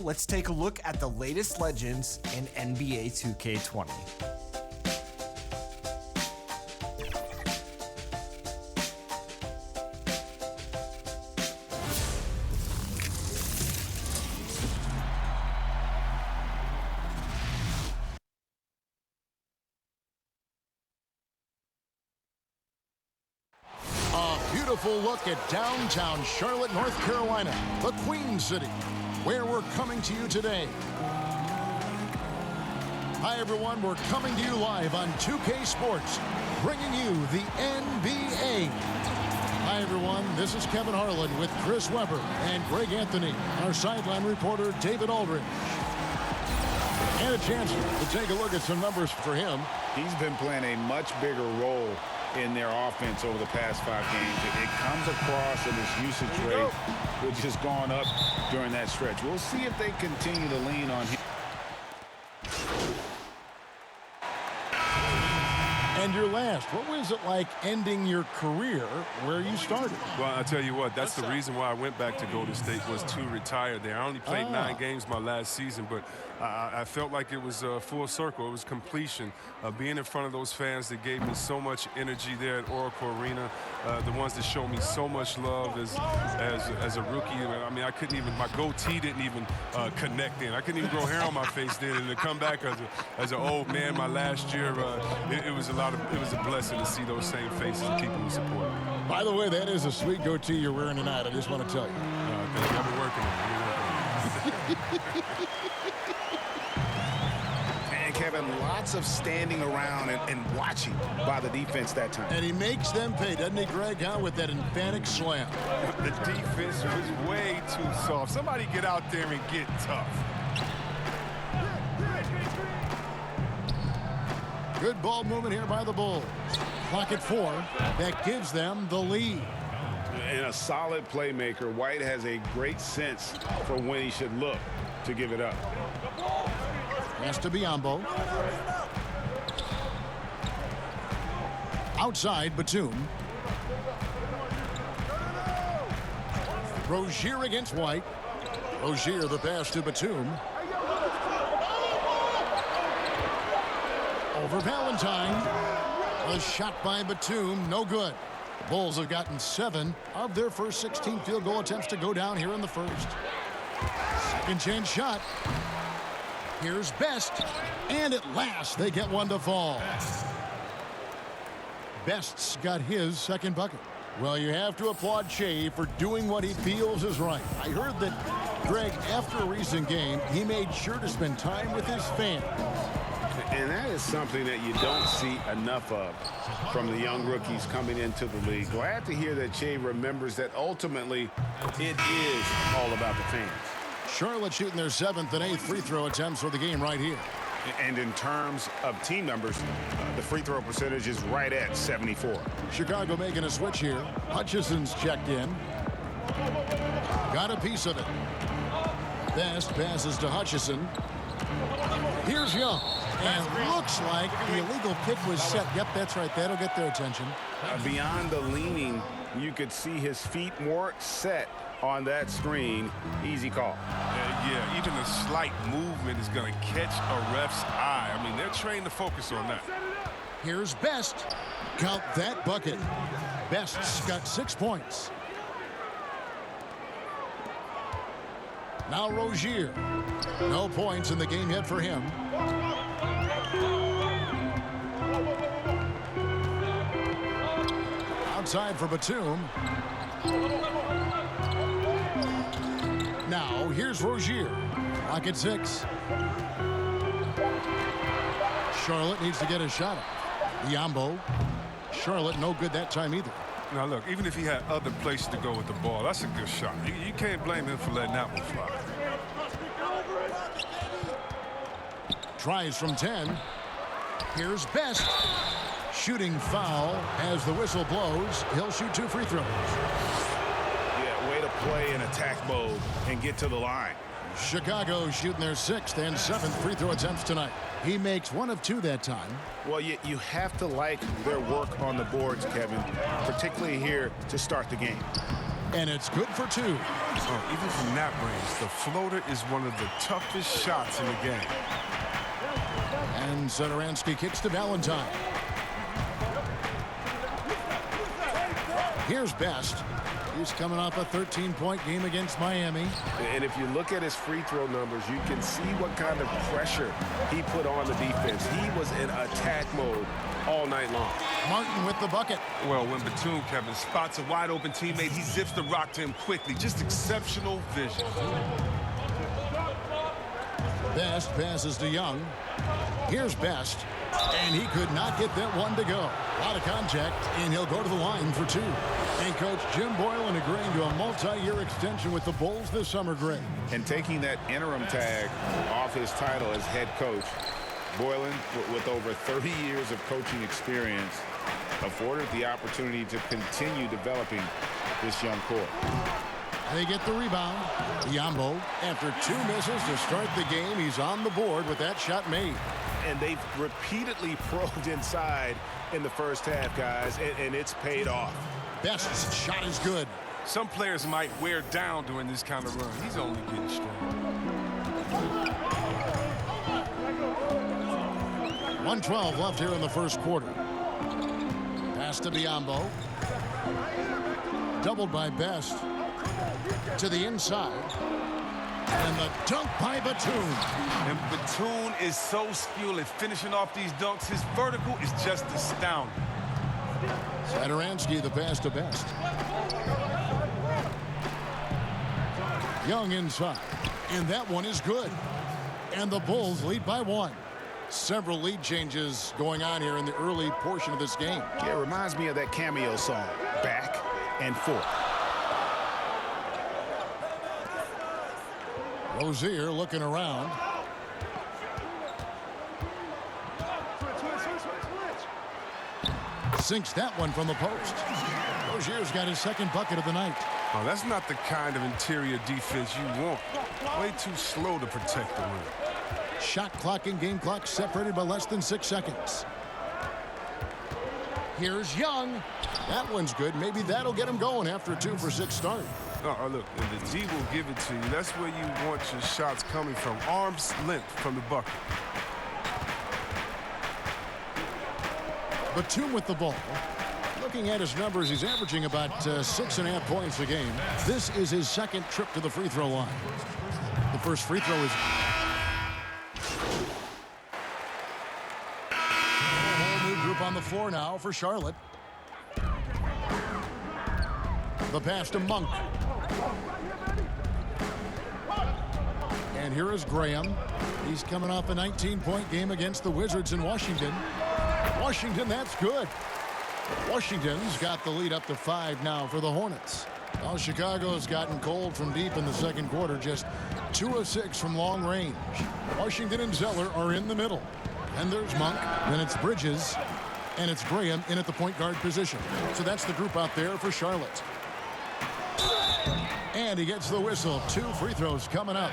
Let's take a look at the latest legends in NBA 2K20. Beautiful look at downtown Charlotte, North Carolina, the Queen City, where we're coming to you today. Hi, everyone. We're coming to you live on 2K Sports, bringing you the NBA. Hi, everyone. This is Kevin Harlan with Chris Webber and Greg Anthony, our sideline reporter, David Aldridge. And a chance to take a look at some numbers for him. He's been playing a much bigger role in their offense over the past 5 games. It comes across in his usage rate, which has gone up during that stretch. We'll see if they continue to lean on him. And your last, what was it like ending your career where you started? Well, I tell you what, that's the reason why I went back to Golden State, was to retire there. I only played 9 games my last season, but I felt like it was full circle. It was completion. Being in front of those fans that gave me so much energy there at Oracle Arena, the ones that showed me so much love as a rookie. I mean, I couldn't even, my goatee didn't even connect in. I couldn't even grow hair on my face then, and to come back as an old man my last year, it was a lot. It was a blessing to see those same faces and people who support me. By the way, that is a sweet goatee you're wearing tonight. I just want to tell you. Thank you. I've been working on it. And Kevin, lots of standing around and watching by the defense that time. And he makes them pay, doesn't he, Greg, with that emphatic slam? The defense was way too soft. Somebody get out there and get tough. Good ball movement here by the Bulls. Clock at 4. That gives them the lead. And a solid playmaker, White has a great sense for when he should look to give it up. Pass to Biyombo. Outside, Batum. Rozier against White. Rozier, the pass to Batum. Over Valentine. A shot by Batum, no good. The Bulls have gotten 7 of their first 16 field goal attempts to go down here in the first. Second chance shot. Here's Best, and at last they get one to fall. Best's got his second bucket. Well, you have to applaud Shea for doing what he feels is right. I heard that, Greg, after a recent game, he made sure to spend time with his fans. And that is something that you don't see enough of from the young rookies coming into the league. Glad to hear that Shea remembers that ultimately it is all about the fans. Charlotte shooting their 7th and 8th free throw attempts for the game right here. And in terms of team numbers, the free throw percentage is right at 74. Chicago making a switch here. Hutchison's checked in. Got a piece of it. Best passes to Hutchison. Here's Young. And looks like the illegal pick was set. Yep, that's right. That'll get their attention. Beyond the leaning, you could see his feet more set on that screen. Easy call. Yeah, even a slight movement is going to catch a ref's eye. I mean, they're trained to focus on that. Here's Best. Count that bucket. Best's got 6 points. Now Rozier. No points in the game yet for him. Outside for Batum. Now here's Rozier. Lock at 6. Charlotte needs to get a shot up. Biyombo. Charlotte no good that time either. Now, look, even if he had other places to go with the ball, that's a good shot. You can't blame him for letting that one fly. Tries from 10. Here's Best. Shooting foul as the whistle blows. He'll shoot 2 free throws. Yeah, way to play in attack mode and get to the line. Chicago shooting their 6th and 7th free throw attempts tonight. He makes 1 of 2 that time. Well, you have to like their work on the boards, Kevin, particularly here to start the game. And it's good for 2. Oh, even from that range, the floater is one of the toughest shots in the game. And Satoransky kicks to Valentine. Here's Best. He's coming off a 13-point game against Miami. And if you look at his free throw numbers, you can see what kind of pressure he put on the defense. He was in attack mode all night long. Martin with the bucket. Well, when Batum, Kevin, spots a wide-open teammate, he zips the rock to him quickly. Just exceptional vision. Best passes to Young. Here's Best. And he could not get that one to go. A lot of contact, and he'll go to the line for 2. And Coach Jim Boylan agreeing to a multi-year extension with the Bulls this summer, Greg. And taking that interim tag off his title as head coach, Boylan, with over 30 years of coaching experience, afforded the opportunity to continue developing this young core. They get the rebound. Yambo, after 2 misses to start the game, he's on the board with that shot made. And they've repeatedly probed inside in the first half, guys, and it's paid off. Best's shot is good. Some players might wear down during this kind of run. He's only getting strong. 1:12 left here in the first quarter. Pass to Biombo. Doubled by Best. To the inside. And the dunk by Batum. And Batum is so skilled at finishing off these dunks. His vertical is just astounding. Satoransky the pass to Best. Young inside. And that one is good. And the Bulls lead by 1. Several lead changes going on here in the early portion of this game. Yeah, it reminds me of that cameo song, Back and Forth. Rozier looking around. Sinks that one from the post. Rozier's got his second bucket of the night. Oh, that's not the kind of interior defense you want. Way too slow to protect the rim. Shot clock and game clock separated by less than 6 seconds. Here's Young. That one's good. Maybe that'll get him going after a 2-for-6 start. Look, and the D will give it to you. That's where you want your shots coming from. Arm's length from the bucket. Batum with the ball. Looking at his numbers, he's averaging about 6.5 points a game. This is his second trip to the free throw line. The first free throw is... A whole new group on the floor now for Charlotte. The pass to Monk. And here is Graham. He's coming off a 19-point game against the Wizards in Washington. Washington, that's good. Washington's got the lead up to 5 now for the Hornets. Well, Chicago's gotten cold from deep in the second quarter, just 2 of 6 from long range. Washington and Zeller are in the middle. And there's Monk, then it's Bridges, and it's Graham in at the point guard position. So that's the group out there for Charlotte. And he gets the whistle. 2 free throws coming up.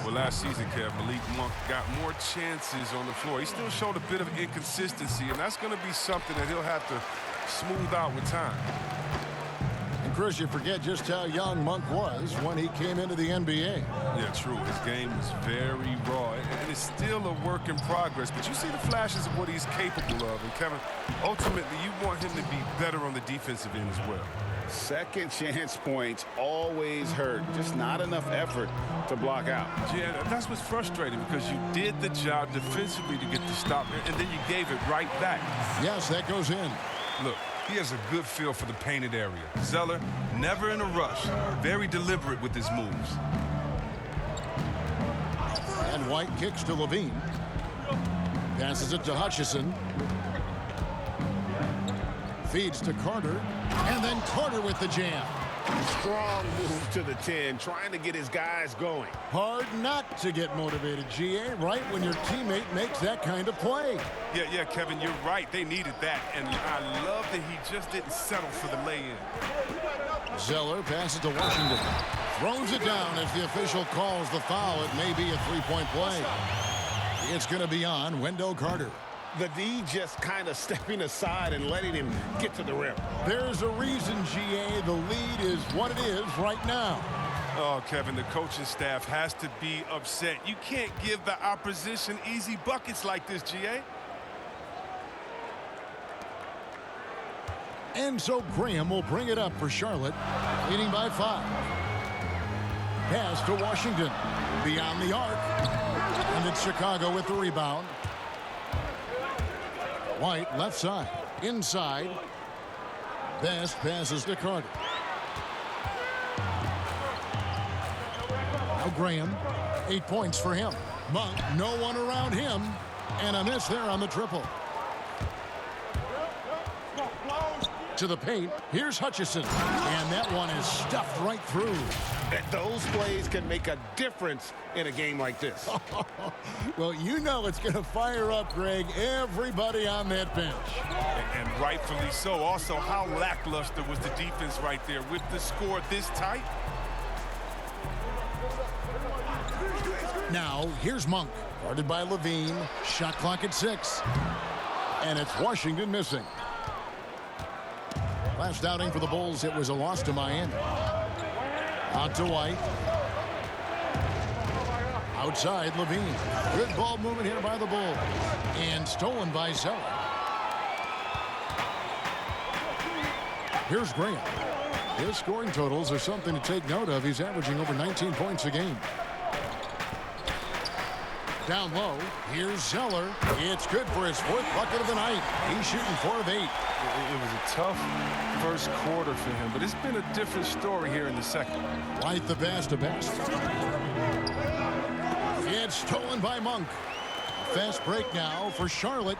Well, last season, Kev, Malik Monk got more chances on the floor. He still showed a bit of inconsistency, and that's going to be something that he'll have to smooth out with time. And, Chris, you forget just how young Monk was when he came into the NBA. Yeah, true. His game was very raw, and it's still a work in progress. But you see the flashes of what he's capable of. And, Kevin, ultimately, you want him to be better on the defensive end as well. Second chance points always hurt. Just not enough effort to block out. Yeah, that's what's frustrating because you did the job defensively to get the stop, and then you gave it right back. Yes, that goes in. Look, he has a good feel for the painted area. Zeller, never in a rush, very deliberate with his moves. And White kicks to Levine. Passes it to Hutchison. Feeds to Carter. And then Carter with the jam. Strong move to the 10, trying to get his guys going. Hard not to get motivated, GA, right when your teammate makes that kind of play. Yeah, Kevin, you're right. They needed that. And I love that he just didn't settle for the lay-in. Zeller passes to Washington. Throws it down as the official calls the foul. It may be a 3-point play. It's going to be on Wendell Carter. The D just kind of stepping aside and letting him get to the rim. There's a reason, GA, the lead is what it is right now. Oh, Kevin, the coaching staff has to be upset. You can't give the opposition easy buckets like this, GA. And so Graham will bring it up for Charlotte, leading by 5. Pass to Washington, beyond the arc. And it's Chicago with the rebound. White, left side, inside. Best passes to Carter. Now Graham, 8 points for him. Monk, no one around him. And a miss there on the triple. To the paint, here's Hutchison. And that one is stuffed right through. Those plays can make a difference in a game like this. Well, you know it's going to fire up, Greg, everybody on that bench. And rightfully so. Also, how lackluster was the defense right there with the score this tight? Now, here's Monk, guarded by Levine. Shot clock at 6. And it's Washington missing. Last outing for the Bulls, it was a loss to Miami. Out to White. Outside, Levine. Good ball movement here by the Bulls. And stolen by Zeller. Here's Graham. His scoring totals are something to take note of. He's averaging over 19 points a game. Down low, here's Zeller. It's good for his 4th bucket of the night. He's shooting 4 of 8. It was a tough first quarter for him, but it's been a different story here in the second. White the pass to Best. It's stolen by Monk. Fast break now for Charlotte.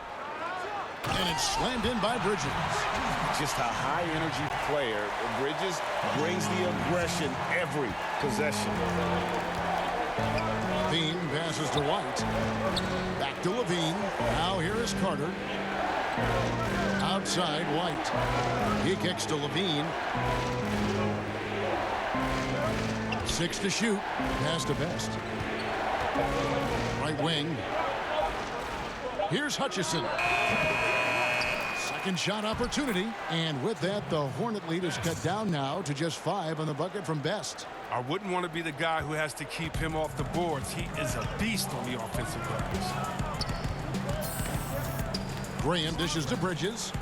And it's slammed in by Bridges. Just a high-energy player. Bridges brings the aggression every possession. Levine passes to White. Back to Levine. Now here is Carter. Outside, White. He kicks to Levine. 6 to shoot. Pass to Best. Right wing. Here's Hutchison. Second shot opportunity. And with that, the Hornet lead is cut down now to just 5 on the bucket from Best. I wouldn't want to be the guy who has to keep him off the boards. He is a beast on the offensive glass. Graham dishes to Bridges.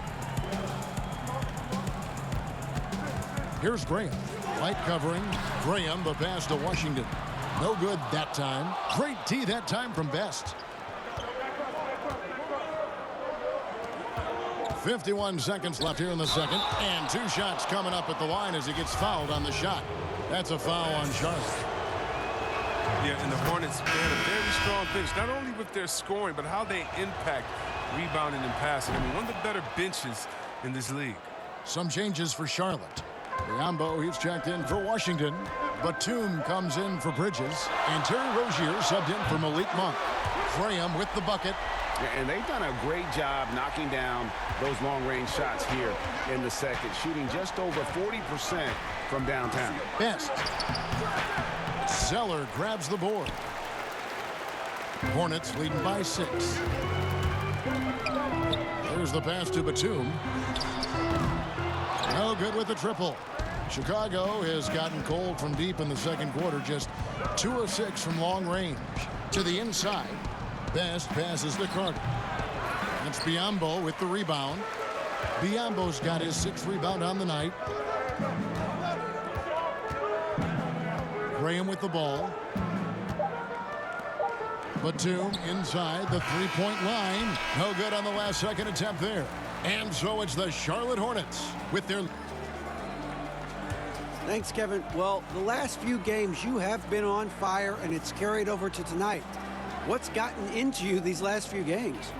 Here's Graham. White covering. Graham, the pass to Washington. No good that time. Great D that time from Best. 51 seconds left here in the second. And 2 shots coming up at the line as he gets fouled on the shot. That's a foul on Charlotte. Yeah, and the Hornets, they had a very strong bench, not only with their scoring, but how they impact rebounding and passing. I mean, one of the better benches in this league. Some changes for Charlotte. Biombo, he's checked in for Washington. Batum comes in for Bridges. And Terry Rozier subbed in for Malik Monk. Graham with the bucket. And they've done a great job knocking down those long-range shots here in the second, shooting just over 40% from downtown. Best. Zeller grabs the board. Hornets leading by 6. There's the pass to Batum. No good with the triple. Chicago has gotten cold from deep in the second quarter. Just 2 of 6 from long range. To the inside. Best passes to Carter. That's Biombo with the rebound. Biombo's got his 6th rebound on the night. Graham with the ball. Batum inside the 3-point line. No good on the last second attempt there. And so it's the Charlotte Hornets with their... Thanks, Kevin. Well, the last few games you have been on fire, and it's carried over to tonight. What's gotten into you these last few games?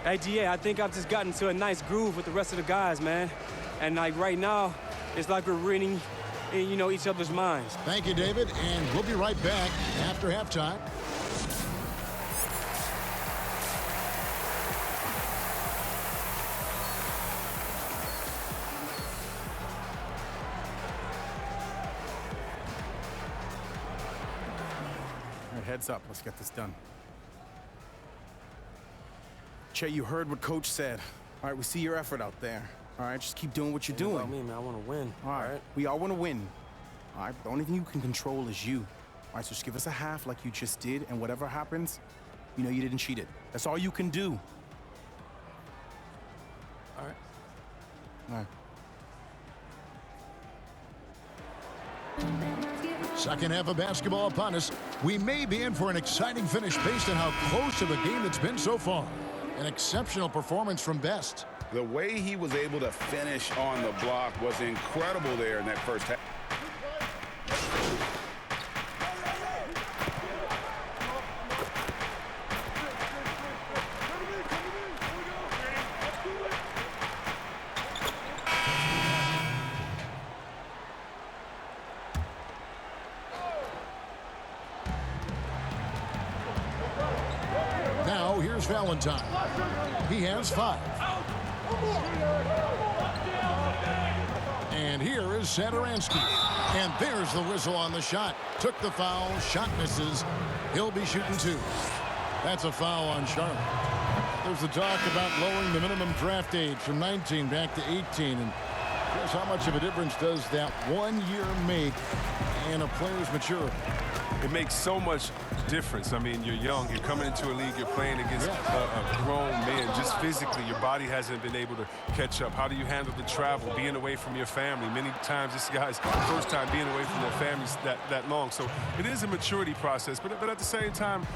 Hey, GA, I think I've just gotten to a nice groove with the rest of the guys, man. And like right now, it's like we're reading, you know, each other's minds. Thank you, David, and we'll be right back after halftime. heads up. Let's get this done. Che, you heard what Coach said. All right, we see your effort out there. All right, just keep doing what you're doing. About me, man. I want to win. All right, we all want to win. All right, the only thing you can control is you. All right, so just give us a half like you just did, and whatever happens, you know you didn't cheat it. That's all you can do. All right. All right. Second half of basketball upon us. We may be in for an exciting finish based on how close of a game it's been so far. An exceptional performance from Best. The way he was able to finish on the block was incredible there in that first half. Now here's Valentine. He has 5. And here is Satoransky. And there's the whistle on the shot. Took the foul. Shot misses. He'll be shooting 2. That's a foul on Charlotte. There's the talk about lowering the minimum draft age from 19 back to 18. And here's how much of a difference does that 1 year make in a player's maturity. It makes so much difference. I mean, you're young, you're coming into a league, you're playing against a grown man. Just physically, your body hasn't been able to catch up. How do you handle the travel, being away from your family? Many times this guy's first time being away from their families that long. So it is a maturity process, but at the same time,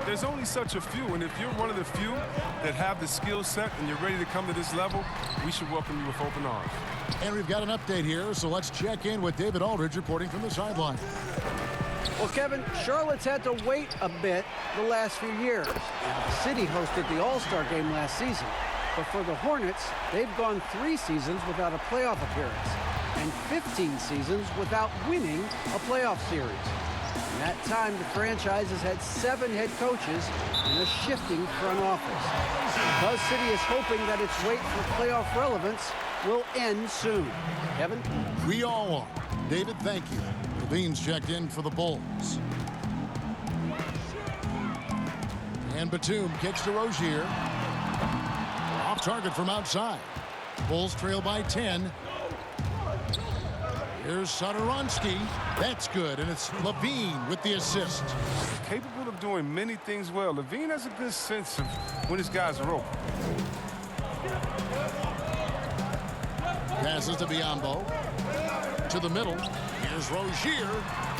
there's only such a few. And if you're one of the few that have the skill set and you're ready to come to this level, we should welcome you with open arms. And we've got an update here, so let's check in with David Aldridge reporting from the sideline. Well, Kevin, Charlotte's had to wait a bit the last few years. The city hosted the All-Star game last season. But for the Hornets, they've gone 3 seasons without a playoff appearance and 15 seasons without winning a playoff series. In that time, the franchise has had 7 head coaches and a shifting front office. Buzz City is hoping that its wait for playoff relevance will end soon. Kevin? We all are. David, thank you. Levine's checked in for the Bulls. And Batum kicks to Rozier. Off target from outside. Bulls trail by 10. Here's Satoransky. That's good, and it's Levine with the assist. Capable of doing many things well. Levine has a good sense of when his guys are open. Passes to Biyombo. To the middle. Here's Rozier.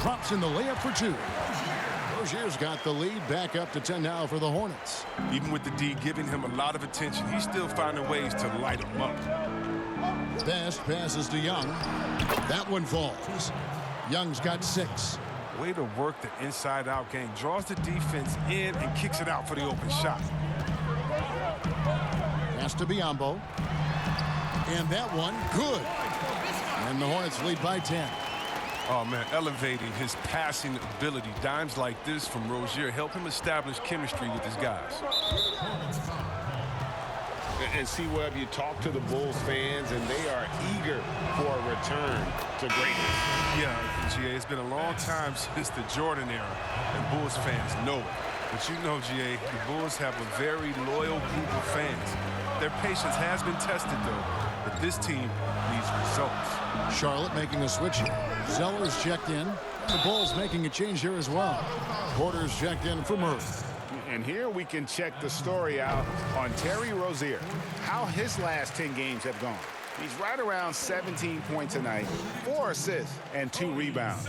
Drops in the layup for 2. Rozier's got the lead back up to 10 now for the Hornets. Even with the D giving him a lot of attention, he's still finding ways to light him up. Best passes to Young. That one falls. Young's got 6. Way to work the inside-out game. Draws the defense in and kicks it out for the open shot. Pass to Biyombo. And that one, good. And the Hornets lead by 10. Oh, man, elevating his passing ability. Dimes like this from Rozier help him establish chemistry with his guys. And see, Webb, you talk to the Bulls fans, and they are eager for a return to greatness. Yeah, GA, it's been a long time since the Jordan era, and Bulls fans know it. But you know, GA, the Bulls have a very loyal group of fans. Their patience has been tested, though, but this team needs results. Charlotte making a switch here. Zeller's checked in. The Bulls making a change here as well. Porter's checked in for Murray. And here we can check the story out on Terry Rozier, how his last 10 games have gone. He's right around 17 points a night, 4 assists, and 2 rebounds.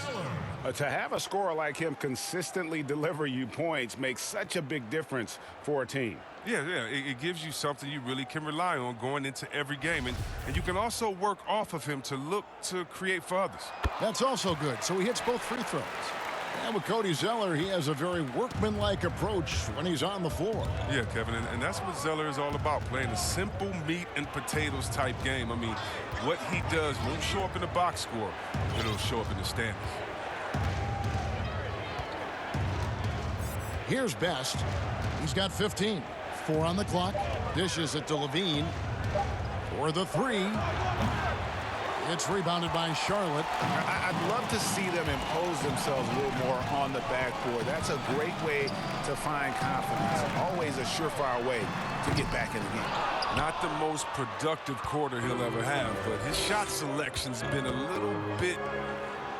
To have a scorer like him consistently deliver you points makes such a big difference for a team. Yeah, it gives you something you really can rely on going into every game. And you can also work off of him to look to create for others. That's also good. So he hits both free throws. And with Cody Zeller, he has a very workmanlike approach when he's on the floor. Yeah, Kevin, and that's what Zeller is all about, playing a simple meat and potatoes type game. I mean, what he does won't show up in the box score. It'll show up in the standings. Here's Best. He's got 15. 4 on the clock. Dishes it to Levine for the 3. It's rebounded by Charlotte. I'd love to see them impose themselves a little more on the backboard. That's a great way to find confidence. Always a surefire way to get back in the game. Not the most productive quarter he'll ever have, but his shot selection's been a little bit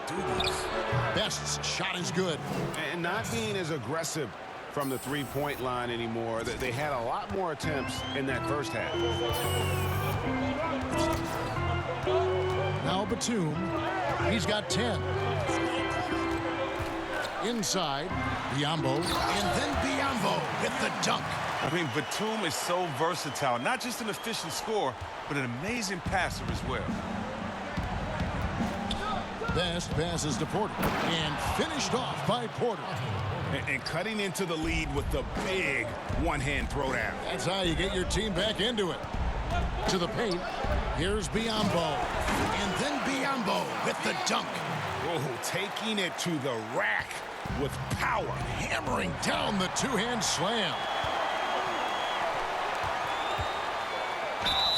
dubious. Best's shot is good. And not being as aggressive from the three-point line anymore. They had a lot more attempts in that first half. Now Batum. He's got 10. Inside, Biyombo. And then Biyombo with the dunk. I mean, Batum is so versatile. Not just an efficient scorer, but an amazing passer as well. Best passes to Porter. And finished off by Porter. And cutting into the lead with the big one-hand throwdown. That's how you get your team back into it. To the paint. Here's Biyombo. And then Biyombo with the dunk. Oh, taking it to the rack with power. Hammering down the two-hand slam.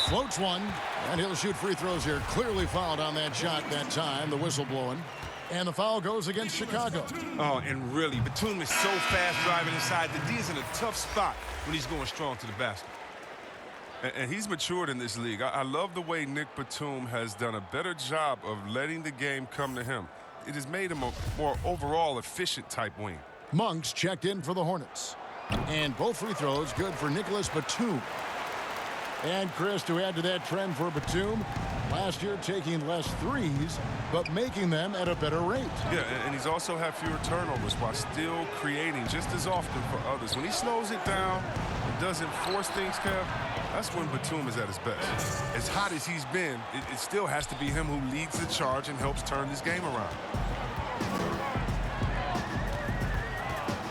Floats one. And he'll shoot free throws here. Clearly fouled on that shot that time. The whistle blowing. And the foul goes against Chicago. Oh, and really, Batum is so fast driving inside. The D is in a tough spot when he's going strong to the basket. And he's matured in this league. I love the way Nick Batum has done a better job of letting the game come to him. It has made him a more overall efficient type wing. Monks checked in for the Hornets. And both free throws good for Nicholas Batum. And Chris, to add to that trend for Batum, last year taking less threes, but making them at a better rate. Yeah, and he's also had fewer turnovers while still creating just as often for others. When he slows it down and doesn't force things, Kev, that's when Batum is at his best. As hot as he's been, it still has to be him who leads the charge and helps turn this game around.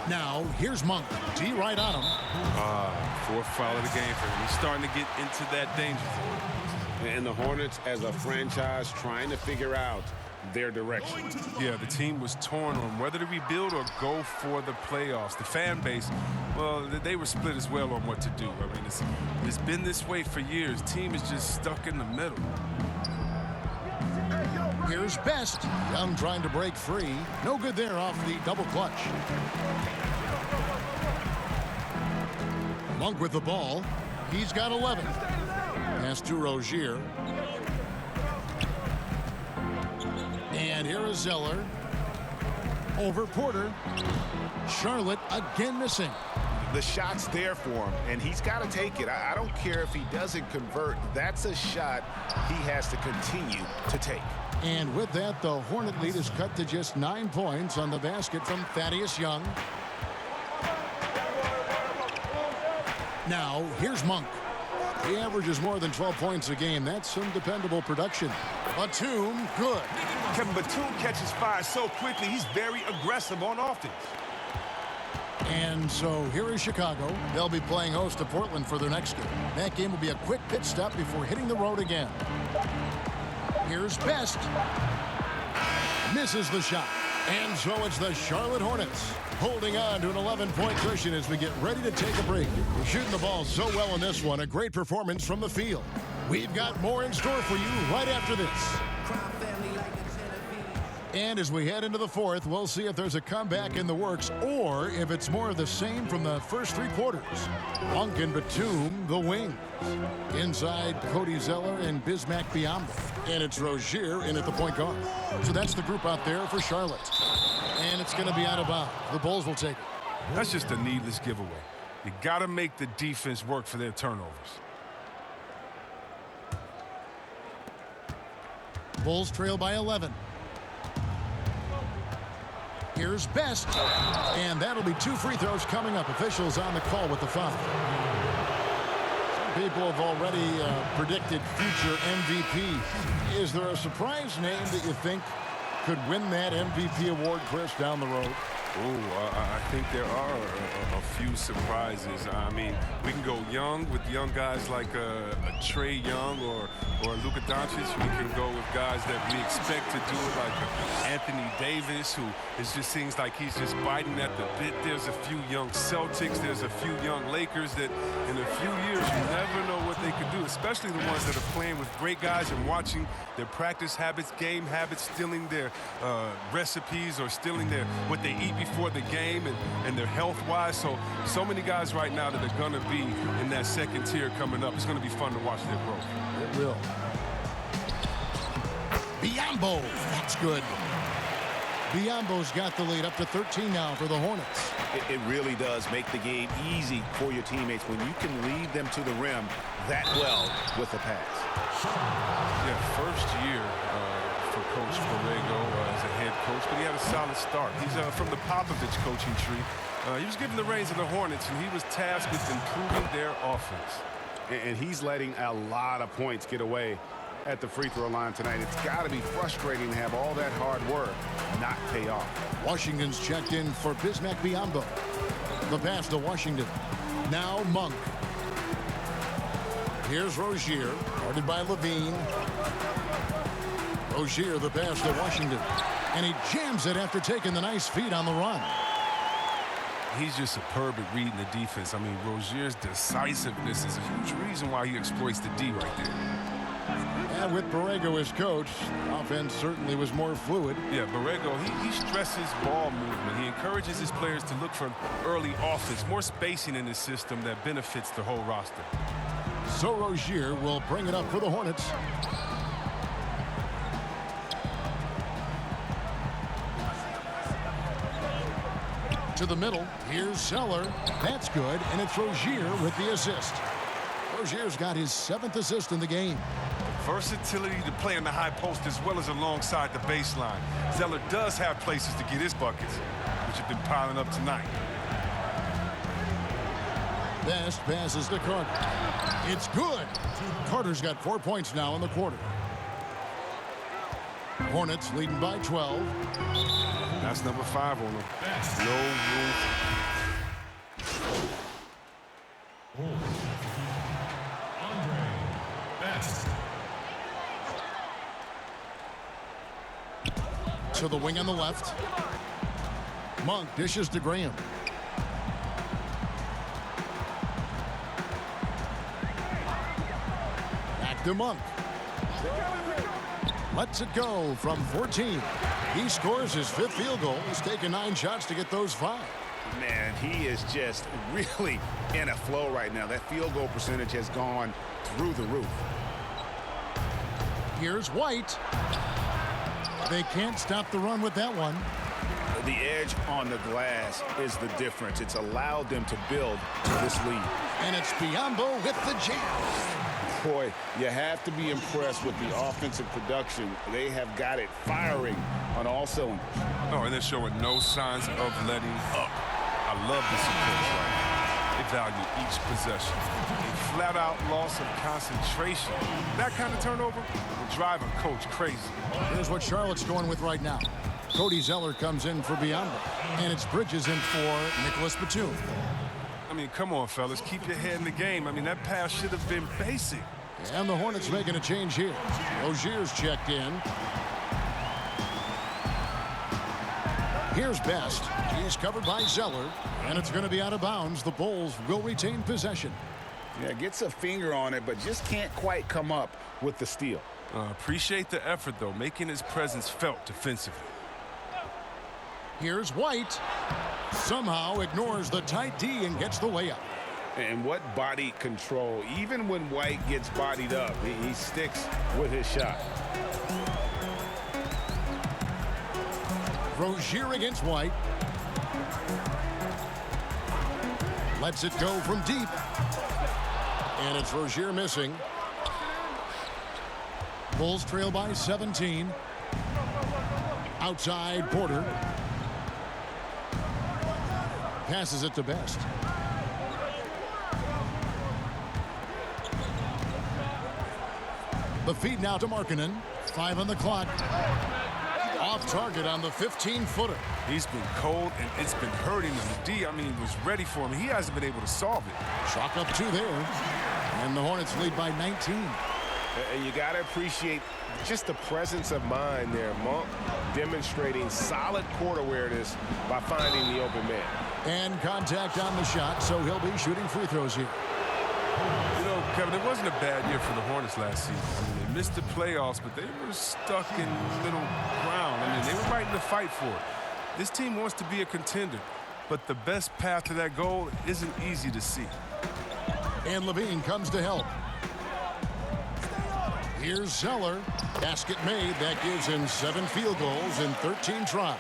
Now, here's Monk. D right on him. Fourth foul of the game for him. He's starting to get into that danger zone. And the Hornets, as a franchise, trying to figure out their direction. Yeah, the team was torn on whether to rebuild or go for the playoffs. The fan base, well, they were split as well on what to do. I mean, it's been this way for years. Team is just stuck in the middle. Here's Best. Young trying to break free. No good there off the double clutch. Monk with the ball. He's got 11. Pass to Rozier. And here is Zeller. Over Porter. Charlotte again missing. The shot's there for him, and he's got to take it. I don't care if he doesn't convert. That's a shot he has to continue to take. And with that, the Hornet lead is cut to just 9 points on the basket from Thaddeus Young. Now, here's Monk. He averages more than 12 points a game. That's some dependable production. Batum, good. Kevin, Batum catches fire so quickly, he's very aggressive on offense. And so here is Chicago. They'll be playing host to Portland for their next game. That game will be a quick pit stop before hitting the road again. Here's Best. Misses the shot. And so it's the Charlotte Hornets holding on to an 11-point cushion as we get ready to take a break. We're shooting the ball so well in this one. A great performance from the field. We've got more in store for you right after this. And as we head into the fourth, we'll see if there's a comeback in the works or if it's more of the same from the first 3 quarters. Monk and Batum, the wings. Inside, Cody Zeller and Bismack Biyombo. And it's Rozier in at the point guard. So that's the group out there for Charlotte. And it's going to be out of bounds. The Bulls will take it. That's just a needless giveaway. You got to make the defense work for their turnovers. Bulls trail by 11. Here's Best. And that'll be 2 free throws coming up. Officials on the call with the foul. Some people have already predicted future MVP. Is there a surprise name that you think could win that MVP award, Chris, down the road? I think there are a few surprises. I mean, we can go young with young guys like a Trey Young or Luka Doncic. We can go with guys that we expect to do it, like Anthony Davis, who just seems like he's just biting at the bit. There's a few young Celtics. There's a few young Lakers that in a few years you never know what they could do, especially the ones that are playing with great guys and watching their practice habits, game habits, stealing their recipes or stealing what they eat before the game and their health-wise. So many guys right now that are going to be in that second tier coming up. It's going to be fun to watch their growth. It will. Biyombo, that's good. Biyombo's got the lead up to 13 now for the Hornets. It really does make the game easy for your teammates when you can lead them to the rim that well with the pass. Yeah, first year for Coach Borrego as a head coach, but he had a solid start. He's from the Popovich coaching tree. He was given the reins of the Hornets, and he was tasked with improving their offense. And he's letting a lot of points get away at the free throw line tonight. It's got to be frustrating to have all that hard work not pay off. Washington's checked in for Bismack Biyombo. The pass to Washington. Now Monk. Here's Rozier, guarded by Levine. Rozier, the pass to Washington. And he jams it after taking the nice feed on the run. He's just superb at reading the defense. I mean, Rozier's decisiveness is a huge reason why he exploits the D right there. And with Borrego as coach, the offense certainly was more fluid. Yeah, Borrego, he stresses ball movement. He encourages his players to look for early offense, more spacing in his system that benefits the whole roster. So Rozier will bring it up for the Hornets. To the middle, here's Zeller. That's good, and it's Rozier with the assist. Rozier's got his 7th assist in the game. Versatility to play in the high post as well as alongside the baseline. Zeller does have places to get his buckets, which have been piling up tonight. Best passes to Carter. It's good. Carter's got 4 points now in the quarter. Hornets leading by 12. That's number 5 on them. No room. To the wing on the left. Monk dishes to Graham. Back to Monk. Lets it go from 14. He scores his 5th field goal. He's taken 9 shots to get those 5. Man, he is just really in a flow right now. That field goal percentage has gone through the roof. Here's White. They can't stop the run with that one. The edge on the glass is the difference. It's allowed them to build to this lead. And it's Biyombo with the jam. Boy, you have to be impressed with the offensive production. They have got it firing on all cylinders. Oh, and they're showing no signs of letting up. I love this approach right now. They value each possession. A flat-out loss of concentration. That kind of turnover will drive a coach crazy. Here's what Charlotte's going with right now. Cody Zeller comes in for Biyombo. And it's Bridges in for Nicholas Batum. I mean, come on, fellas. Keep your head in the game. I mean, that pass should have been basic. And the Hornets making a change here. Rozier's checked in. Here's Best. He's covered by Zeller. And it's going to be out of bounds. The Bulls will retain possession. Yeah, gets a finger on it, but just can't quite come up with the steal. Appreciate the effort, though, making his presence felt defensively. Here's White. Somehow ignores the tight D and gets the layup. And what body control. Even when White gets bodied up, he sticks with his shot. Rozier against White. Lets it go from deep. And it's Rozier missing. Bulls trail by 17. Outside Porter. Passes it to Best. The feed now to Markkanen. 5 on the clock. Off target on the 15-footer. He's been cold, and it's been hurting him. The D, was ready for him. He hasn't been able to solve it. Chalk up 2 there. And the Hornets lead by 19. And you got to appreciate just the presence of mind there. Monk demonstrating solid court awareness by finding the open man. And contact on the shot, so he'll be shooting free throws here. You know, Kevin, it wasn't a bad year for the Hornets last season. They missed the playoffs, but they were stuck in middle ground. They were fighting to fight for it. This team wants to be a contender, but the best path to that goal isn't easy to see. And Levine comes to help. Here's Zeller. Basket made. That gives him 7 field goals in 13 tries.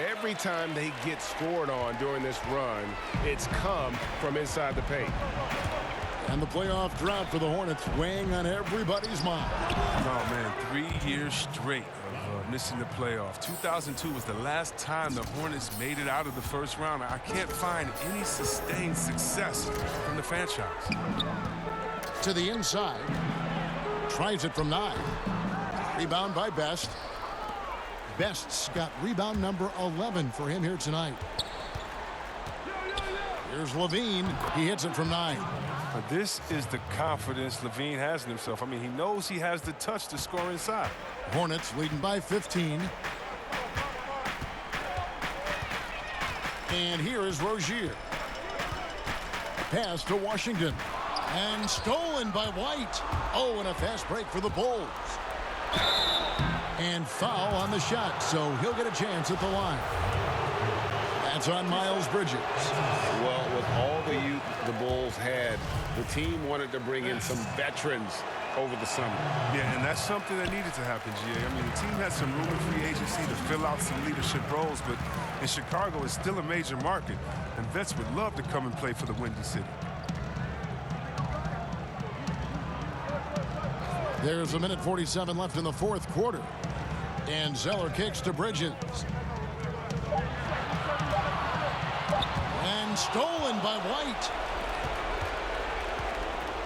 Every time they get scored on during this run, it's come from inside the paint. And the playoff drought for the Hornets weighing on everybody's mind. Oh, man, 3 years straight of missing the playoff. 2002 was the last time the Hornets made it out of the first round. I can't find any sustained success from the franchise. To the inside. Tries it from 9. Rebound by Best. Best's got rebound number 11 for him here tonight. Here's Levine. He hits it from 9. But this is the confidence Levine has in himself. He knows he has the touch to score inside. Hornets leading by 15. And here is Rozier. Pass to Washington. And stolen by White. Oh, and a fast break for the Bulls. And foul on the shot, so he'll get a chance at the line. That's on Miles Bridges. Well, with all the youth the Bulls had, the team wanted to bring in some veterans over the summer. Yeah, and that's something that needed to happen, GA. The team had some room in free agency to fill out some leadership roles, but in Chicago, it's still a major market, and vets would love to come and play for the Windy City. There's 1:47 left in the fourth quarter. And Zeller kicks to Bridges. And stolen by White.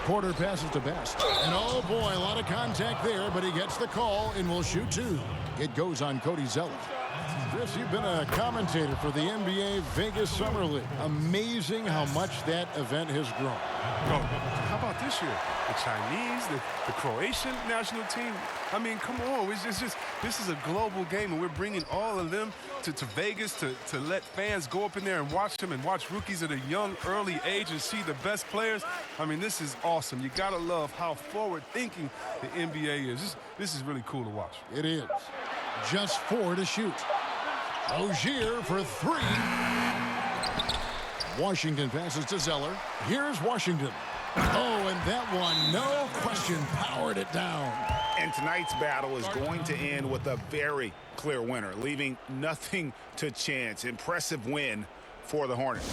Porter passes to Best. And oh boy, a lot of contact there, but he gets the call and will shoot 2. It goes on Cody Zeller. Chris, you've been a commentator for the NBA Vegas Summer League. Amazing how much that event has grown. Oh, how about this year? The Chinese, the Croatian national team. Come on. This is a global game, and we're bringing all of them to Vegas to let fans go up in there and watch them and watch rookies at a young, early age and see the best players. This is awesome. You got to love how forward-thinking the NBA is. This is really cool to watch. It is. Just 4 to shoot. Rozier for 3. Washington passes to Zeller. Here's Washington. Oh, and that one, no question, powered it down. And tonight's battle is going to end with a very clear winner, leaving nothing to chance. Impressive win for the Hornets.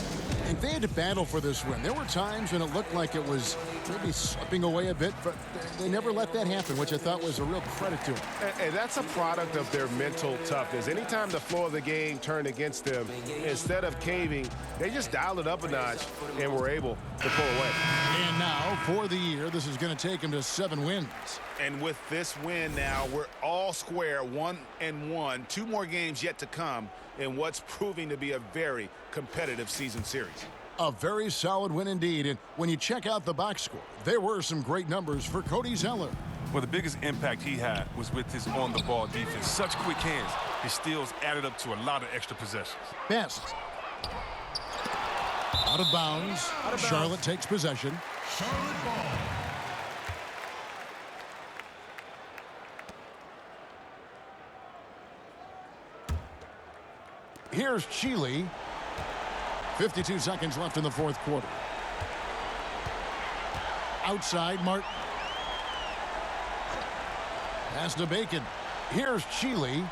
And they had to battle for this win. There were times when it looked like it was maybe slipping away a bit, but they never let that happen, which I thought was a real credit to them. And that's a product of their mental toughness. Anytime the flow of the game turned against them, instead of caving, they just dialed it up a notch and were able to pull away. And now, for the year, this is going to take them to 7 wins. And with this win now, we're all square, 1-1. 2 more games yet to come in what's proving to be a very competitive season series. A very solid win indeed. And when you check out the box score, there were some great numbers for Cody Zeller. Well, the biggest impact he had was with his on-the-ball defense. Such quick hands. His steals added up to a lot of extra possessions. Best. Out of bounds. Charlotte takes possession. Charlotte ball. Here's Chile. 52 seconds left in the fourth quarter. Outside, Martin. Pass to Bacon. Here's Chile.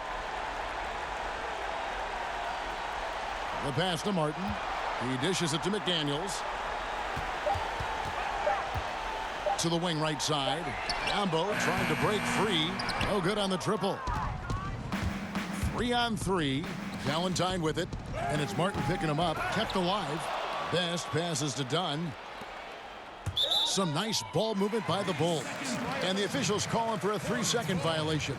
The pass to Martin. He dishes it to McDaniels. To the wing right side. Gambo trying to break free. No good on the triple. 3-on-3. Valentine with it, and it's Martin picking him up, kept alive. Best passes to Dunn. Some nice ball movement by the Bulls. And the officials calling for a 3-second violation.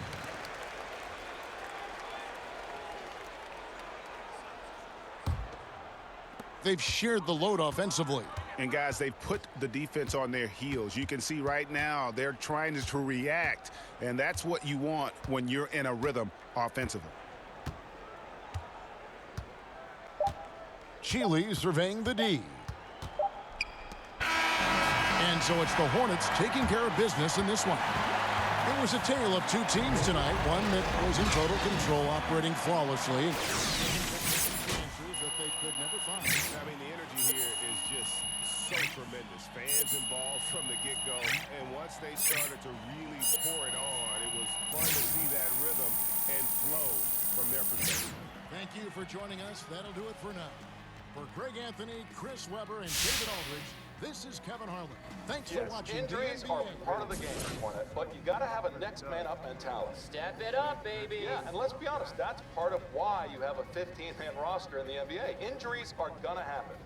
they've shared the load offensively. And, guys, they've put the defense on their heels. You can see right now they're trying to react, and that's what you want when you're in a rhythm offensively. Chile surveying the D. And so it's the Hornets taking care of business in this one. It was a tale of two teams tonight, one that was in total control, operating flawlessly. That they could never find. I mean, the energy here is just so tremendous. Fans involved from the get-go, and once they started to really pour it on, it was fun to see that rhythm and flow from their perspective. Thank you for joining us. That'll do it for now. For Greg Anthony, Chris Webber, and David Aldridge, this is Kevin Harlan. Thanks for watching. Injuries are part of the game, Hornet, but you got to have a next man up mentality. Step it up, baby. Yeah, and let's be honest, that's part of why you have a 15-man roster in the NBA. Injuries are gonna happen.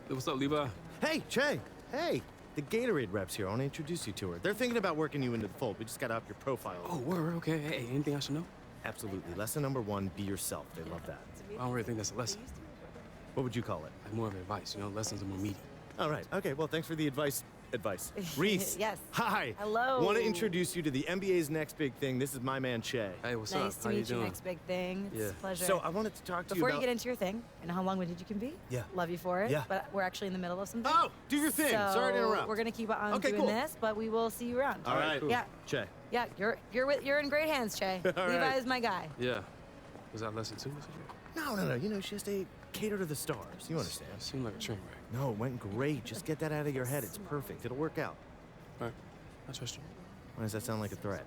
What's up, Levi? Hey, Che. Hey, the Gatorade reps here. I want to introduce you to her. They're thinking about working you into the fold. We just got to up your profile. Oh, word, okay. Hey, anything I should know? Absolutely. Lesson number 1, be yourself. They love that. I don't really think that's a lesson. What would you call it? Like more of advice, you know? Lessons are more meaty. All right. Okay, well, thanks for the advice. Reese. Yes. Hi. Hello. Want to introduce you to the NBA's next big thing. This is my man, Che. Hey, what's up? Nice to How you meet you. doing? Next big thing. It's a pleasure. So I wanted to talk to Before you you about... get into your thing, and how long-winded you can be. Yeah. Love you for it. Yeah. But we're actually in the middle of something. Oh, do your thing. So Sorry to interrupt. We're gonna keep on Okay, doing cool. this, but we will see you around. All right. Cool. Yeah. Che. Yeah. You're in great hands, Che. All Levi right. is my guy. Yeah. Was that lesson 2? No. You know, just cater to the stars. You understand. It seemed like a train wreck. No, it went great. Just get that out of your head. It's perfect. It'll work out. All right. I trust you. Why does that sound like a threat?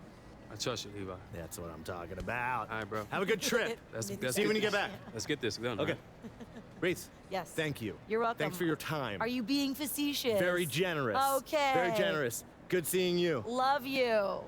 I trust you, Levi. That's what I'm talking about. All right, bro. Have a good trip. See you when you get back. Let's get this done. Okay. Right? Reese. Yes. Thank you. You're welcome. Thanks for your time. Are you being facetious? Very generous. Okay. Very generous. Good seeing you. Love you.